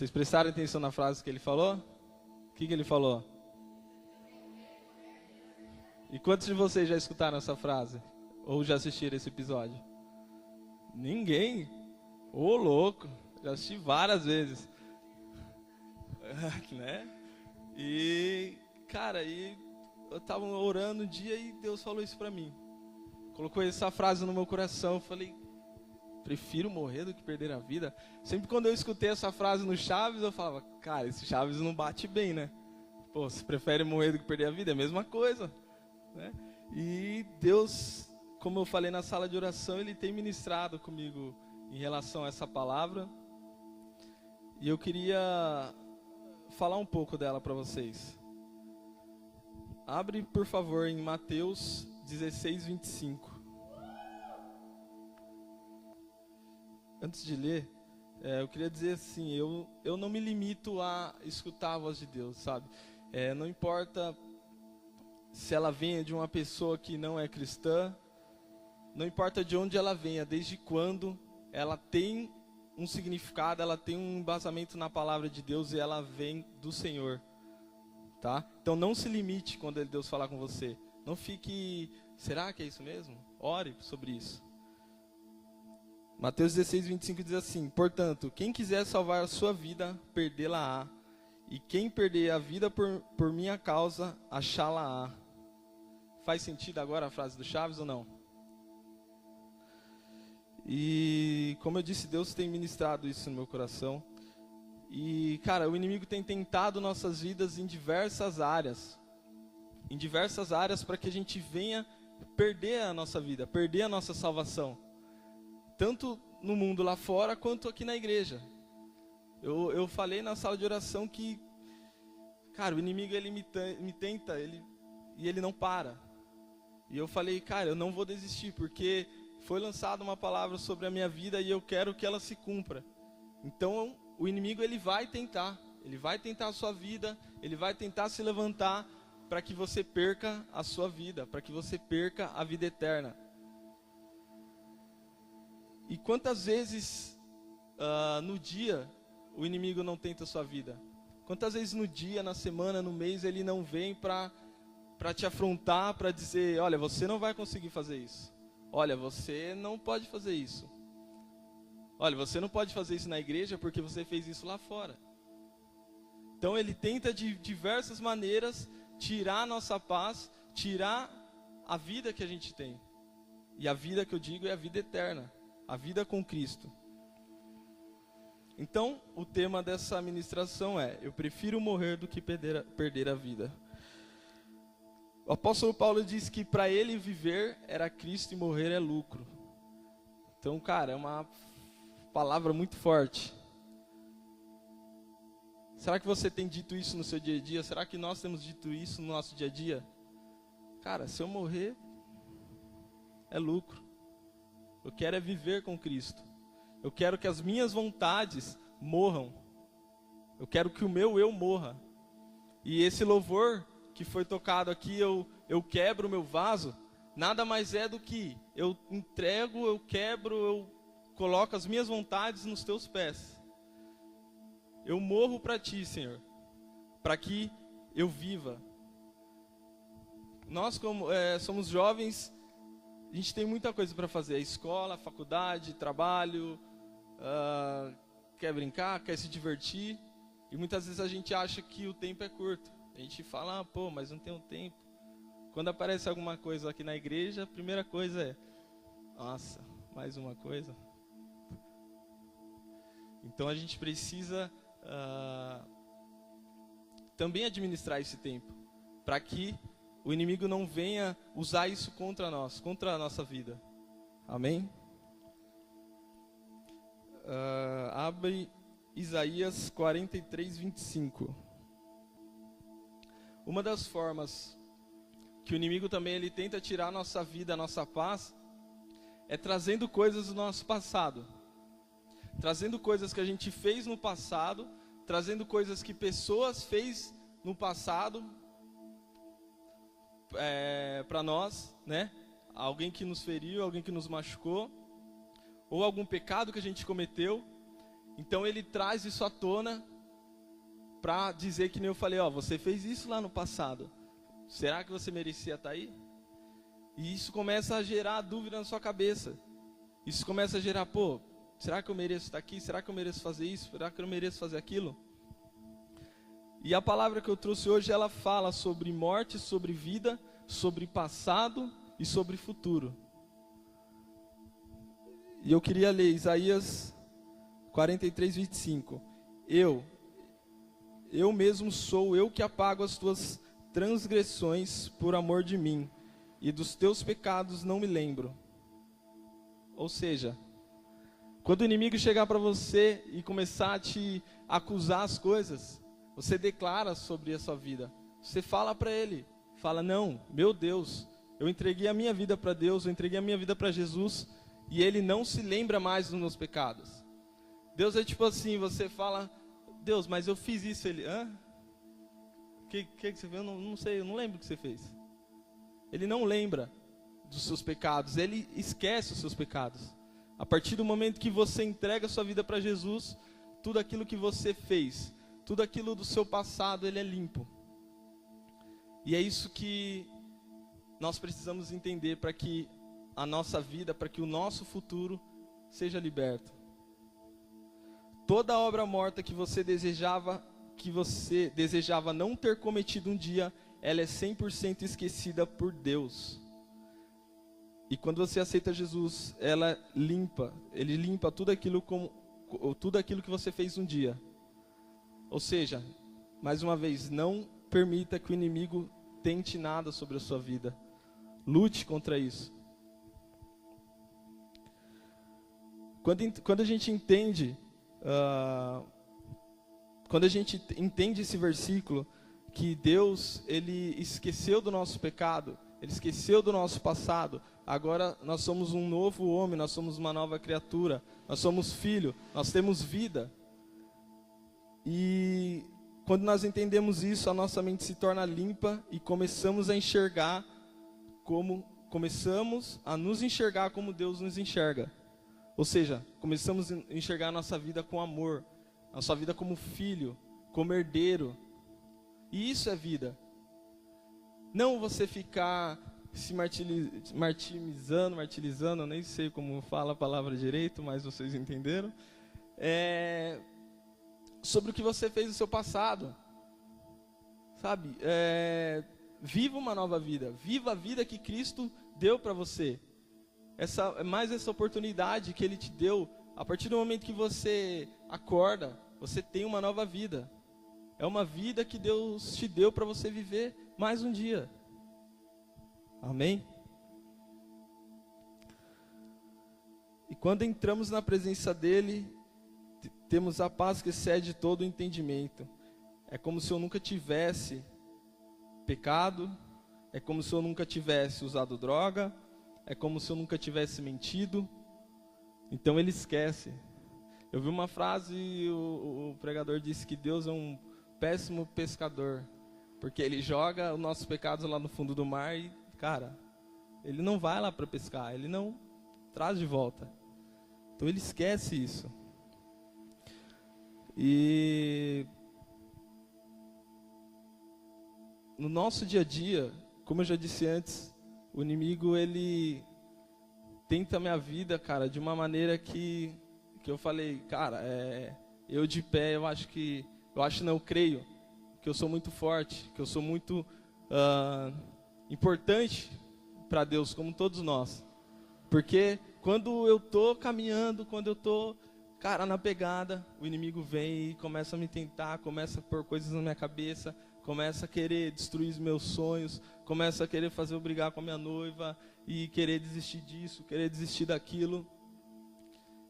Vocês prestaram atenção na frase que ele falou? O que ele falou? E quantos de vocês já escutaram essa frase? Ou já assistiram esse episódio? Ninguém? Ô, louco! Já assisti várias vezes. Né? E, cara, eu tava orando um dia e Deus falou isso pra mim. Colocou essa frase no meu coração. Eu falei, prefiro morrer do que perder a vida. Sempre quando eu escutei essa frase no Chaves, eu falava, cara, esse Chaves não bate bem, né? Pô, você prefere morrer do que perder a vida? É a mesma coisa, né? E Deus, como eu falei na sala de oração, Ele tem ministrado comigo em relação a essa palavra. E eu queria falar um pouco dela para vocês. Abre, por favor, em Mateus 16, 25. Antes de ler, eu queria dizer assim, eu não me limito a escutar a voz de Deus, sabe? Não importa se ela venha de uma pessoa que não é cristã, não importa de onde ela venha, desde quando ela tem um significado, ela tem um embasamento na palavra de Deus e ela vem do Senhor, tá? Então não se limite quando Deus falar com você. Não fique, será que é isso mesmo? Ore sobre isso. Mateus 16, 25 diz assim: portanto, quem quiser salvar a sua vida, perdê-la-á. E quem perder a vida por minha causa, achá-la-á. Faz sentido agora a frase do Chaves ou não? E como eu disse, Deus tem ministrado isso no meu coração. E, cara, o inimigo tem tentado nossas vidas em diversas áreas. Em diversas áreas para que a gente venha perder a nossa vida, perder a nossa salvação. Tanto no mundo lá fora, quanto aqui na igreja. Eu falei na sala de oração que, cara, o inimigo ele me tenta e ele não para. E eu falei, cara, eu não vou desistir, porque foi lançada uma palavra sobre a minha vida e eu quero que ela se cumpra. Então, o inimigo ele vai tentar a sua vida, ele vai tentar se levantar para que você perca a sua vida, para que você perca a vida eterna. E quantas vezes no dia o inimigo não tenta a sua vida? Quantas vezes no dia, na semana, no mês, ele não vem para te afrontar, para dizer, olha, você não vai conseguir fazer isso. Olha, você não pode fazer isso. Olha, você não pode fazer isso na igreja porque você fez isso lá fora. Então ele tenta de diversas maneiras tirar a nossa paz, tirar a vida que a gente tem. E a vida que eu digo é a vida eterna, a vida com Cristo. Então, o tema dessa ministração é: eu prefiro morrer do que perder a vida. O apóstolo Paulo diz que para ele viver era Cristo e morrer é lucro. Então, cara, é uma palavra muito forte. Será que você tem dito isso no seu dia a dia? Será que nós temos dito isso no nosso dia a dia? Cara, se eu morrer, é lucro. Eu quero é viver com Cristo. Eu quero que as minhas vontades morram. Eu quero que o meu eu morra. E esse louvor que foi tocado aqui, eu quebro o meu vaso, nada mais é do que eu entrego, eu quebro, eu coloco as minhas vontades nos teus pés. Eu morro para ti, Senhor, para que eu viva. Nós, como somos jovens, a gente tem muita coisa para fazer: escola, faculdade, trabalho, quer brincar, quer se divertir. E muitas vezes a gente acha que o tempo é curto. A gente fala, pô, mas não tenho tempo. Quando aparece alguma coisa aqui na igreja, a primeira coisa é, nossa, mais uma coisa. Então a gente precisa também administrar esse tempo, para que o inimigo não venha usar isso contra nós, contra a nossa vida. Amém? Abre Isaías 43, 25. Uma das formas que o inimigo também ele tenta tirar a nossa vida, a nossa paz, é trazendo coisas do nosso passado. Trazendo coisas que a gente fez no passado, trazendo coisas que pessoas fez no passado para nós, né? Alguém que nos feriu, alguém que nos machucou, ou algum pecado que a gente cometeu. Então ele traz isso à tona para dizer que nem eu falei, ó, você fez isso lá no passado. Será que você merecia estar aí? E isso começa a gerar dúvida na sua cabeça. Isso começa a gerar, pô, será que eu mereço estar aqui? Será que eu mereço fazer isso? Será que eu mereço fazer aquilo? E a palavra que eu trouxe hoje, ela fala sobre morte, sobre vida, sobre passado e sobre futuro. E eu queria ler Isaías 43, 25. Eu mesmo sou eu que apago as tuas transgressões por amor de mim, e dos teus pecados não me lembro. Ou seja, quando o inimigo chegar para você e começar a te acusar as coisas, você declara sobre a sua vida. Você fala para ele, fala, não, meu Deus, eu entreguei a minha vida para Deus, eu entreguei a minha vida para Jesus, e ele não se lembra mais dos meus pecados. Deus é tipo assim, você fala, Deus, mas eu fiz isso, ele, hã? O que você fez? Eu não sei, eu não lembro o que você fez. Ele não lembra dos seus pecados, ele esquece os seus pecados. A partir do momento que você entrega a sua vida para Jesus, tudo aquilo que você fez, tudo aquilo do seu passado, ele é limpo. E é isso que nós precisamos entender para que a nossa vida, para que o nosso futuro seja liberto. Toda obra morta que você desejava não ter cometido um dia, ela é 100% esquecida por Deus. E quando você aceita Jesus, ele limpa tudo aquilo que você fez um dia. Ou seja, mais uma vez, não permita que o inimigo tente nada sobre a sua vida. Lute contra isso. Quando a gente entende esse versículo, que Deus, ele esqueceu do nosso pecado, ele esqueceu do nosso passado, agora nós somos um novo homem, nós somos uma nova criatura, nós somos filho, nós temos vida. E quando nós entendemos isso, a nossa mente se torna limpa e começamos a nos enxergar como Deus nos enxerga. Ou seja, começamos a enxergar a nossa vida com amor, a nossa vida como filho, como herdeiro. E isso é vida. Não você ficar se martirizando, eu nem sei como fala a palavra direito, mas vocês entenderam. Sobre o que você fez no seu passado. Sabe? Viva uma nova vida. Viva a vida que Cristo deu para você. Essa oportunidade que Ele te deu. A partir do momento que você acorda, você tem uma nova vida. É uma vida que Deus te deu para você viver mais um dia. Amém? E quando entramos na presença dEle, temos a paz que excede todo o entendimento. É como se eu nunca tivesse pecado, é como se eu nunca tivesse usado droga, é como se eu nunca tivesse mentido. Então Ele esquece. Eu vi uma frase e o pregador disse que Deus é um péssimo pescador, porque Ele joga os nossos pecados lá no fundo do mar e, cara, Ele não vai lá para pescar, Ele não traz de volta. Então Ele esquece isso. E no nosso dia a dia, como eu já disse antes, o inimigo, ele tenta a minha vida, cara, de uma maneira que eu falei, cara, eu de pé, eu creio que eu sou muito forte, que eu sou muito importante para Deus, como todos nós. Porque quando eu tô caminhando, quando eu tô, cara, na pegada, o inimigo vem e começa a me tentar, começa a pôr coisas na minha cabeça, começa a querer destruir os meus sonhos, começa a querer fazer eu brigar com a minha noiva e querer desistir disso, querer desistir daquilo.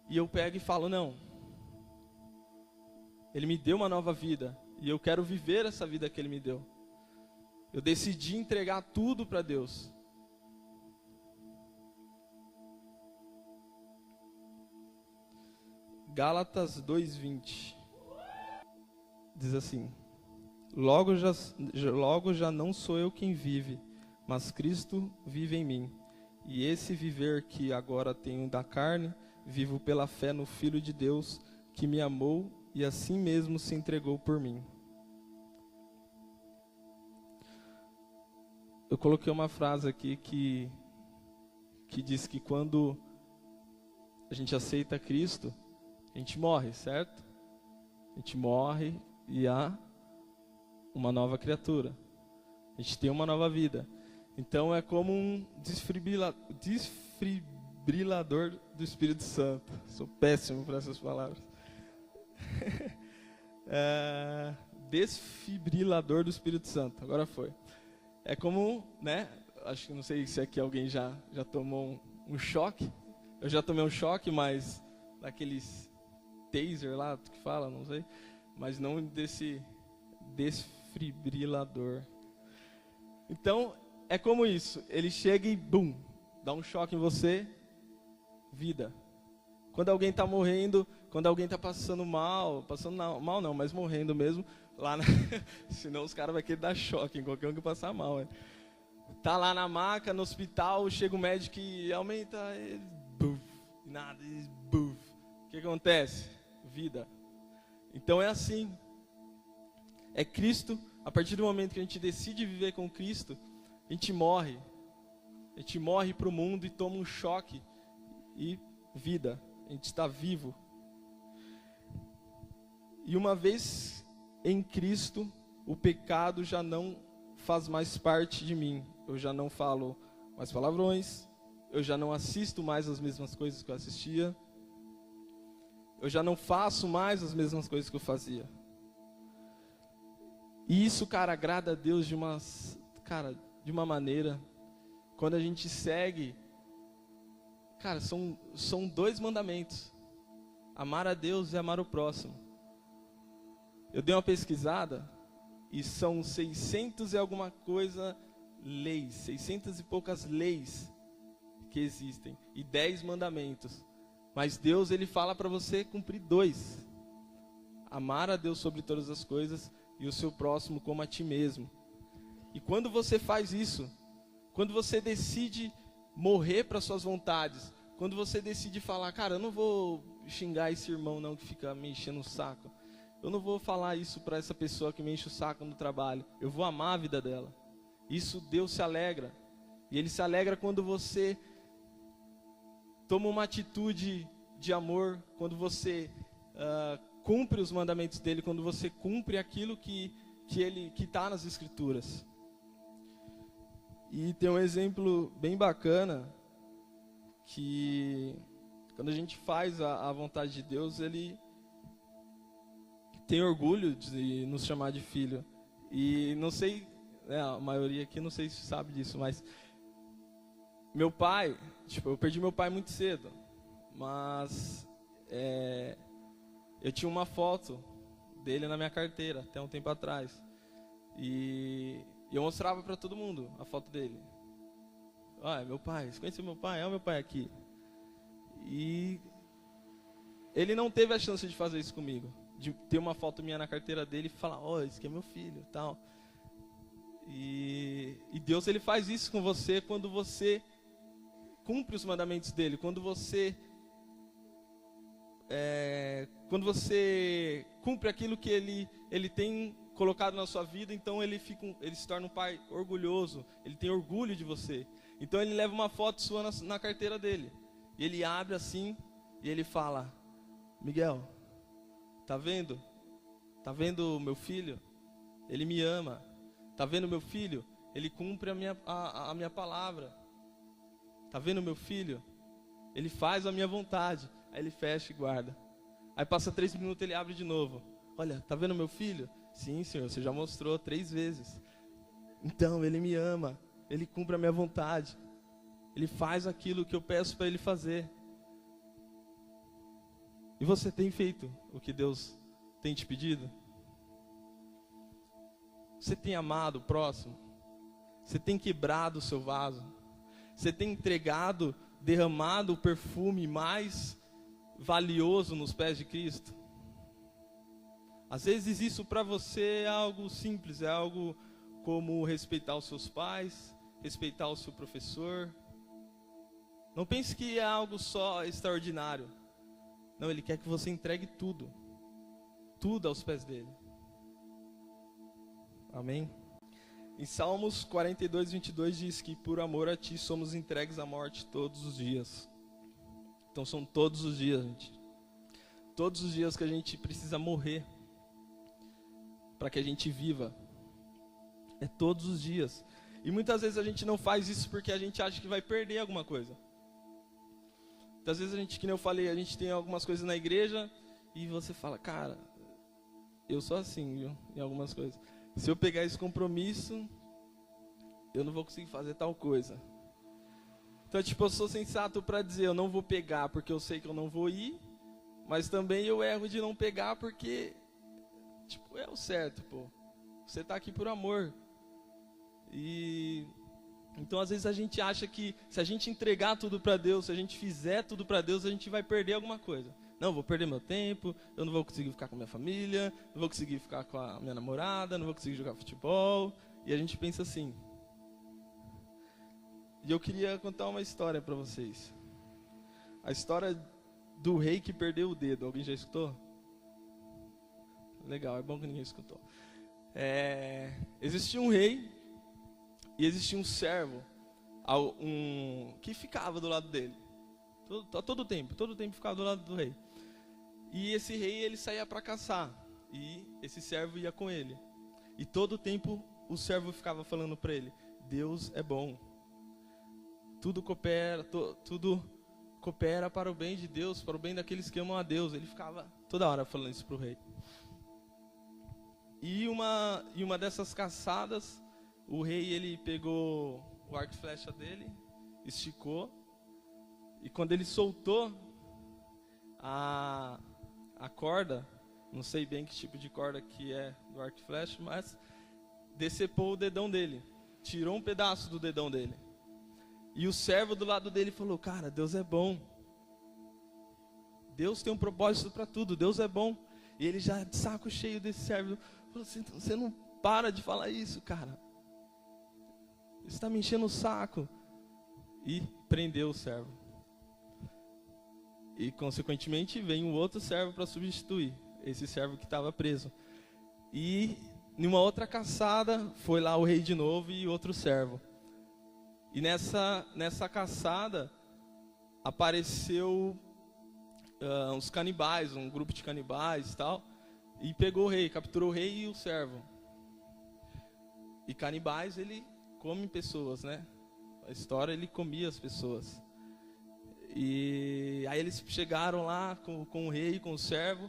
E eu pego e falo, não, Ele me deu uma nova vida e eu quero viver essa vida que Ele me deu. Eu decidi entregar tudo para Deus. Gálatas 2:20 diz assim: Logo já não sou eu quem vive, mas Cristo vive em mim. E esse viver que agora tenho da carne, vivo pela fé no Filho de Deus, que me amou e assim mesmo se entregou por mim. eu coloquei uma frase aqui que diz que quando a gente aceita Cristo, a gente morre, certo? A gente morre e há uma nova criatura. A gente tem uma nova vida. Então é como um desfibrilador do Espírito Santo. Sou péssimo para essas palavras. Desfibrilador do Espírito Santo. Agora foi. É como, né? Acho que não sei se aqui alguém já tomou um choque. Eu já tomei um choque, mas daqueles taser lá que fala, não sei. Mas não desse desfibrilador. Então, é como isso. Ele chega e, bum, dá um choque em você, vida. Quando alguém está morrendo, quando alguém está passando mal não, mas morrendo mesmo, lá senão os caras vão querer dar choque em qualquer um que passar mal. Tá lá na maca, no hospital, chega o médico e aumenta, e, buf, nada, e, buf. O que acontece? Vida. Então é assim. É Cristo. A partir do momento que a gente decide viver com Cristo, a gente morre. A gente morre para o mundo e toma um choque. E vida. A gente está vivo. E uma vez em Cristo, o pecado já não faz mais parte de mim. Eu já não falo mais palavrões. Eu já não assisto mais as mesmas coisas que eu assistia. Eu já não faço mais as mesmas coisas que eu fazia. E isso, cara, agrada a Deus de uma maneira. Quando a gente segue, cara, são 2 mandamentos. Amar a Deus e amar o próximo. Eu dei uma pesquisada e são 600 e alguma coisa leis, 600 e poucas leis que existem e 10 mandamentos. Mas Deus, ele fala para você cumprir 2. Amar a Deus sobre todas as coisas e o seu próximo como a ti mesmo. E quando você faz isso, quando você decide morrer para suas vontades, quando você decide falar, cara, eu não vou xingar esse irmão não que fica me enchendo o saco. Eu não vou falar isso para essa pessoa que me enche o saco no trabalho. Eu vou amar a vida dela. Isso Deus se alegra. E Ele se alegra quando você toma uma atitude de amor, quando você cumpre os mandamentos dele, quando você cumpre aquilo que está nas Escrituras. E tem um exemplo bem bacana, que quando a gente faz a vontade de Deus, ele tem orgulho de nos chamar de filho. E não sei, a maioria aqui não sei se sabe disso, mas meu pai, eu perdi meu pai muito cedo, mas eu tinha uma foto dele na minha carteira, até um tempo atrás. E eu mostrava para todo mundo a foto dele. É meu pai, você conhece meu pai? É o meu pai aqui. E ele não teve a chance de fazer isso comigo. De ter uma foto minha na carteira dele e falar, esse aqui é meu filho, tal. E Deus, ele faz isso com você quando você cumpre os mandamentos dele, quando você cumpre aquilo que ele tem colocado na sua vida, então ele se torna um pai orgulhoso, ele tem orgulho de você. Então ele leva uma foto sua na carteira dele, e ele abre assim, e ele fala, Miguel, tá vendo? Tá vendo meu filho? Ele me ama. Tá vendo meu filho? Ele cumpre a minha palavra. Tá vendo meu filho? Ele faz a minha vontade. Aí ele fecha e guarda. Aí passa 3 minutos, ele abre de novo. Olha, tá vendo meu filho? Sim, Senhor, você já mostrou 3 vezes. Então, ele me ama. Ele cumpre a minha vontade. Ele faz aquilo que eu peço para ele fazer. E você tem feito o que Deus tem te pedido? Você tem amado o próximo? Você tem quebrado o seu vaso? Você tem entregado, derramado o perfume mais valioso nos pés de Cristo? Às vezes isso para você é algo simples, é algo como respeitar os seus pais, respeitar o seu professor. Não pense que é algo só extraordinário. Não, Ele quer que você entregue tudo. Tudo aos pés dele. Amém? Em Salmos 42, 22 diz que por amor a ti somos entregues à morte todos os dias. Então são todos os dias, gente. Todos os dias que a gente precisa morrer para que a gente viva. É todos os dias. E muitas vezes a gente não faz isso porque a gente acha que vai perder alguma coisa. Muitas vezes a gente, que nem eu falei, a gente tem algumas coisas na igreja e você fala, cara, eu sou assim, viu, em algumas coisas. Se eu pegar esse compromisso, eu não vou conseguir fazer tal coisa. Então, tipo, eu sou sensato para dizer, eu não vou pegar porque eu sei que eu não vou ir, mas também eu erro de não pegar porque, tipo, é o certo, pô. Você tá aqui por amor. E então às vezes a gente acha que se a gente entregar tudo para Deus, se a gente fizer tudo para Deus, a gente vai perder alguma coisa. Não, vou perder meu tempo, eu não vou conseguir ficar com a minha família, não vou conseguir ficar com a minha namorada, não vou conseguir jogar futebol. E a gente pensa assim. E eu queria contar uma história para vocês. A história do rei que perdeu o dedo. Alguém já escutou? Legal, é bom que ninguém escutou. Existia um rei e existia um servo que ficava do lado dele. Todo tempo ficava do lado do rei. E esse rei, ele saía para caçar. E esse servo ia com ele. E todo tempo o servo ficava falando para ele, Deus é bom. Tudo coopera para o bem de Deus, para o bem daqueles que amam a Deus. Ele ficava toda hora falando isso para o rei. E uma dessas caçadas, o rei, ele pegou o arco e flecha dele, esticou, e quando ele soltou a corda, não sei bem que tipo de corda que é do arco e flecha, mas decepou o dedão dele, tirou um pedaço do dedão dele. E o servo do lado dele falou, cara, Deus é bom. Deus tem um propósito para tudo, Deus é bom. E ele já de saco cheio desse servo, falou assim, você não para de falar isso, cara. Você está me enchendo o saco. E prendeu o servo. E consequentemente vem um outro servo para substituir esse servo que estava preso. E numa outra caçada foi lá o rei de novo e outro servo. E nessa caçada apareceu uns canibais, um grupo de canibais e tal. E pegou o rei, capturou o rei e o servo. E canibais, ele come pessoas, né? A história, ele comia as pessoas. E aí eles chegaram lá com o rei, com o servo.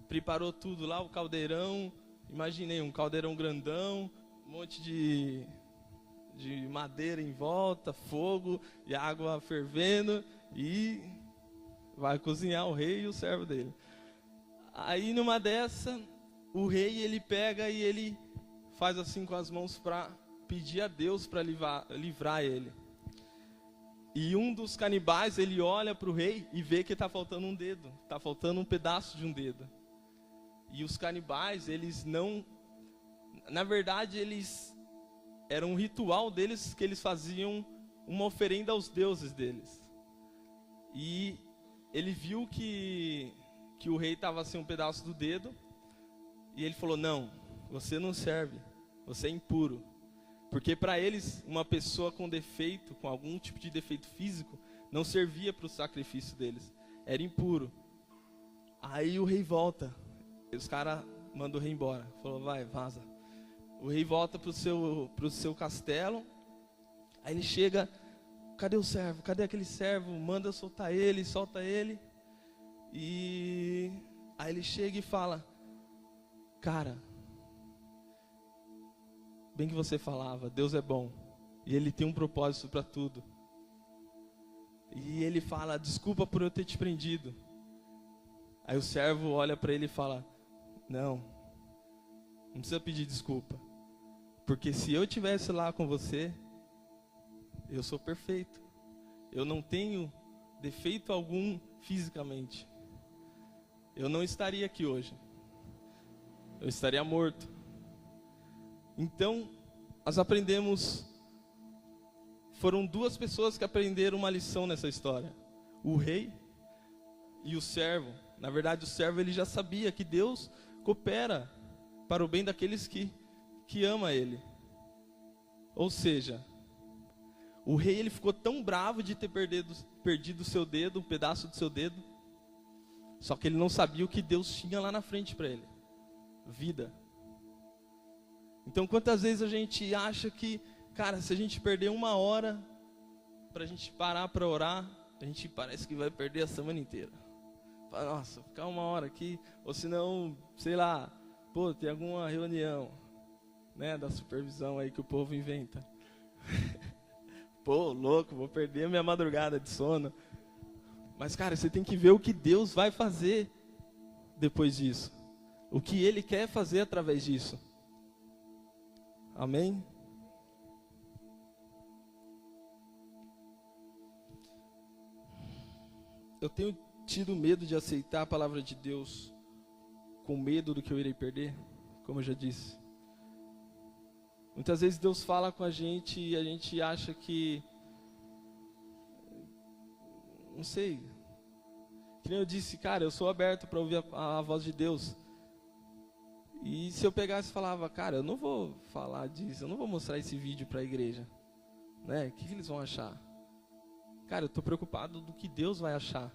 Preparou tudo lá, o caldeirão. Imaginei, um caldeirão grandão. Um monte de madeira em volta, fogo e água fervendo. E vai cozinhar o rei e o servo dele. Aí numa dessa, o rei, ele pega e ele faz assim com as mãos para pedir a Deus para livrar ele. E um dos canibais, ele olha para o rei e vê que está faltando um dedo, está faltando um pedaço de um dedo. E os canibais, eles não, na verdade, era um ritual deles que eles faziam uma oferenda aos deuses deles. E ele viu que o rei estava sem um pedaço do dedo, e ele falou, não, você não serve, você é impuro. Porque para eles, uma pessoa com defeito, com algum tipo de defeito físico, não servia para o sacrifício deles, era impuro. Aí o rei volta, os caras mandam o rei embora, falou, vai, vaza. O rei volta para o seu castelo, aí ele chega, cadê o servo, cadê aquele servo, manda soltar ele, solta ele. E aí ele chega e fala, cara, bem que você falava, Deus é bom, e Ele tem um propósito para tudo. E ele fala, desculpa por eu ter te prendido. Aí o servo olha para ele e fala, não precisa pedir desculpa, porque se eu estivesse lá com você, eu sou perfeito, eu não tenho defeito algum fisicamente. Eu não estaria aqui hoje. Eu estaria morto. Então, nós aprendemos... Foram duas pessoas que aprenderam uma lição nessa história. O rei e o servo. Na verdade, o servo, ele já sabia que Deus coopera para o bem daqueles que ama Ele. Ou seja, o rei ele ficou tão bravo de ter perdido o seu dedo, um pedaço do seu dedo, só que ele não sabia o que Deus tinha lá na frente para ele. Vida. Então quantas vezes a gente acha que, cara, se a gente perder 1 hora pra gente parar para orar, a gente parece que vai perder a semana inteira. Fala, nossa, ficar 1 hora aqui, ou senão, sei lá, pô, tem alguma reunião, né, da supervisão aí que o povo inventa. Pô, louco, vou perder minha madrugada de sono. Mas, cara, você tem que ver o que Deus vai fazer depois disso. O que Ele quer fazer através disso. Amém? Eu tenho tido medo de aceitar a palavra de Deus com medo do que eu irei perder, como eu já disse. Muitas vezes Deus fala com a gente e a gente acha que, não sei, que nem eu disse, cara, eu sou aberto para ouvir a voz de Deus. E se eu pegasse e falava, cara, eu não vou falar disso, eu não vou mostrar esse vídeo para a igreja, né? O que eles vão achar? Cara, eu estou preocupado do que Deus vai achar.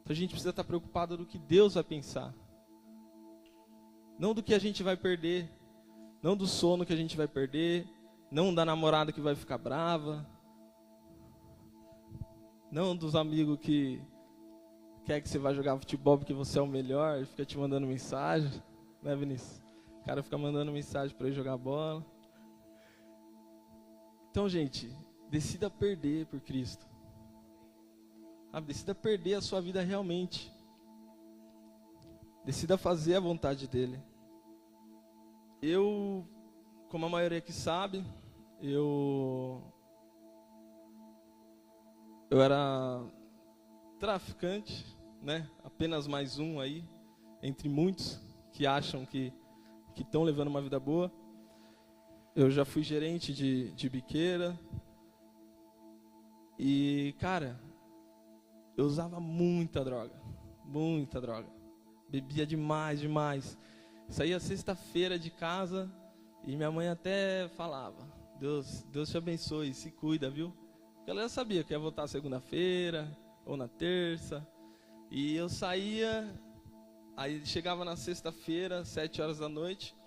Então a gente precisa estar preocupado do que Deus vai pensar. Não do que a gente vai perder. Não do sono que a gente vai perder. Não da namorada que vai ficar brava. Não dos amigos que quer que você vá jogar futebol porque você é o melhor e fica te mandando mensagem. Né, Vinícius? O cara fica mandando mensagem para ir jogar bola. Então, gente, decida perder por Cristo. Decida perder a sua vida realmente. Decida fazer a vontade dele. Eu, como a maioria aqui sabe, eu era traficante, né? Apenas mais um aí, entre muitos que acham que estão levando uma vida boa. Eu já fui gerente de biqueira. E, cara, eu usava muita droga. Muita droga. Bebia demais. Saía sexta-feira de casa e minha mãe até falava, Deus te abençoe, se cuida, viu? Porque ela já sabia que ia voltar segunda-feira ou na terça. E eu saía, aí chegava na sexta-feira, 7 horas da noite,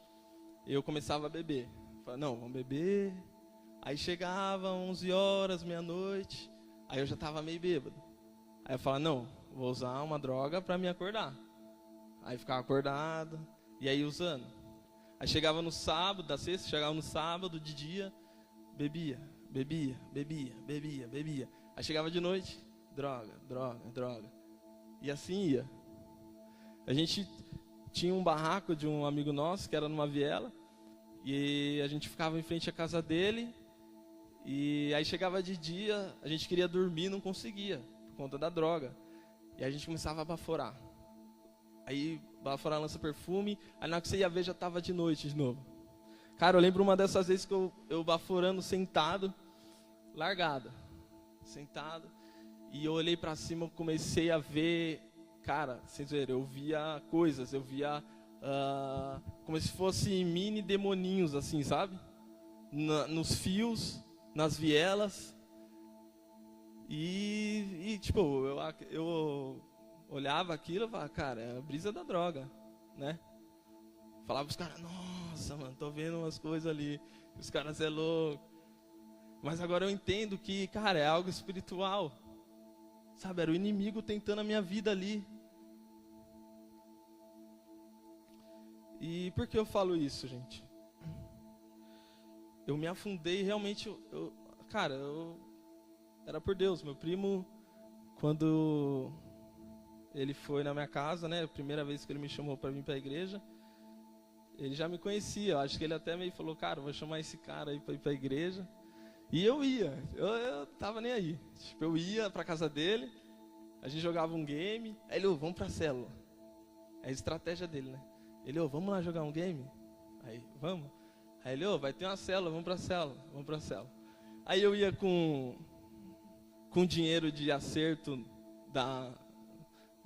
eu começava a beber. Falava, não, vamos beber. Aí chegava 11 horas, meia-noite, aí eu já estava meio bêbado. Aí eu falava, não, vou usar uma droga para me acordar. Aí ficava acordado, e aí usando. Aí chegava no sábado, da sexta, chegava no sábado, de dia, bebia. Aí chegava de noite, droga. E assim ia. A gente tinha um barraco de um amigo nosso, que era numa viela, e a gente ficava em frente à casa dele, e aí chegava de dia, a gente queria dormir, não conseguia, por conta da droga. E aí a gente começava a baforar. Aí baforar lança perfume, aí na hora que você ia ver já estava de noite de novo. Cara, eu lembro uma dessas vezes que eu baforando sentado, largado, sentado, e eu olhei pra cima, comecei a ver, cara, vocês verem, eu via coisas, eu via como se fossem mini demoninhos, assim, sabe? Nos fios, nas vielas, e tipo, eu olhava aquilo e falava, cara, é a brisa da droga, né? Falava pros caras, nossa, mano, tô vendo umas coisas ali, os caras é louco. Mas agora eu entendo que, cara, é algo espiritual. Sabe, era o inimigo tentando a minha vida ali. E por que eu falo isso, gente? Eu me afundei realmente, cara, era por Deus. Meu primo, quando ele foi na minha casa, né, a primeira vez que ele me chamou para vir para a igreja, ele já me conhecia. Eu acho que ele até meio falou, cara, vou chamar esse cara aí para ir para a igreja. E eu ia, eu tava nem aí. Tipo, eu ia pra casa dele, a gente jogava um game, aí ele, vamos pra célula. É a estratégia dele, né? Ele, vamos lá jogar um game? Aí, vamos. Aí ele, vai ter uma célula, vamos pra célula. Aí eu ia com dinheiro de acerto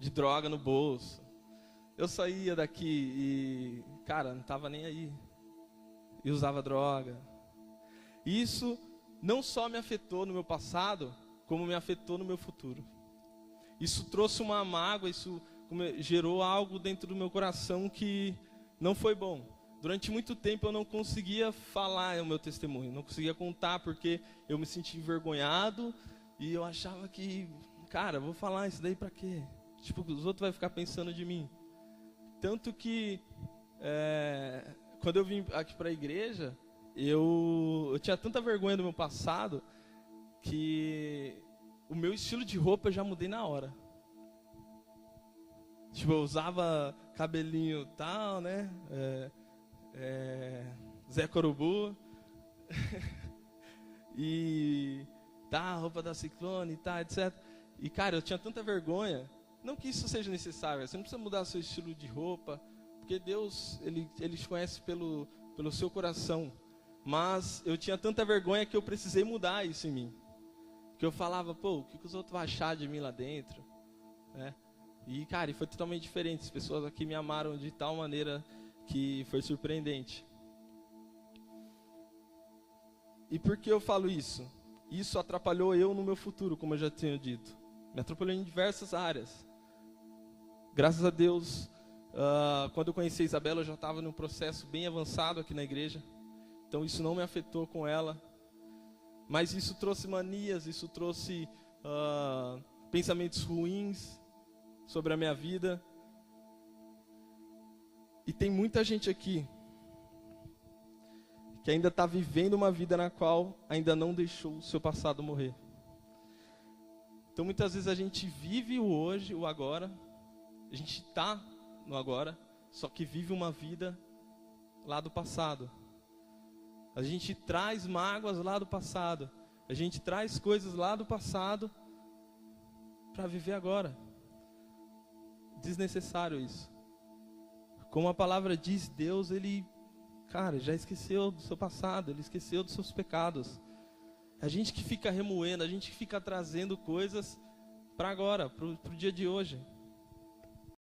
de droga no bolso. Eu saía daqui e, cara, não tava nem aí. E usava droga. E isso não só me afetou no meu passado, como me afetou no meu futuro. Isso trouxe uma mágoa, isso gerou algo dentro do meu coração que não foi bom. Durante muito tempo eu não conseguia falar o meu testemunho, não conseguia contar porque eu me sentia envergonhado e eu achava que, cara, vou falar isso daí pra quê? Tipo, os outros vão ficar pensando de mim. Tanto que, quando eu vim aqui pra igreja, eu tinha tanta vergonha do meu passado que o meu estilo de roupa eu já mudei na hora. Tipo, eu usava cabelinho tal, né? Zé Corubu. E tá, roupa da Ciclone, tá, etc. E, cara, eu tinha tanta vergonha. Não que isso seja necessário, você não precisa mudar seu estilo de roupa, porque Deus, Ele te conhece pelo seu coração. Mas eu tinha tanta vergonha que eu precisei mudar isso em mim. Que eu falava, pô, o que os outros vão achar de mim lá dentro? Né? E, cara, foi totalmente diferente. As pessoas aqui me amaram de tal maneira que foi surpreendente. E por que eu falo isso? Isso atrapalhou eu no meu futuro, como eu já tinha dito. Me atrapalhou em diversas áreas. Graças a Deus, quando eu conheci a Isabela, eu já estava num processo bem avançado aqui na igreja. Então isso não me afetou com ela. Mas isso trouxe manias, isso trouxe pensamentos ruins sobre a minha vida. E tem muita gente aqui que ainda está vivendo uma vida na qual ainda não deixou o seu passado morrer. Então muitas vezes a gente vive o hoje, o agora, a gente está no agora, só que vive uma vida lá do passado. A gente traz mágoas lá do passado, a gente traz coisas lá do passado para viver agora. Desnecessário isso. Como a palavra diz, Deus, Ele, cara, já esqueceu do seu passado, Ele esqueceu dos seus pecados. A gente que fica remoendo, a gente que fica trazendo coisas para agora, para o dia de hoje.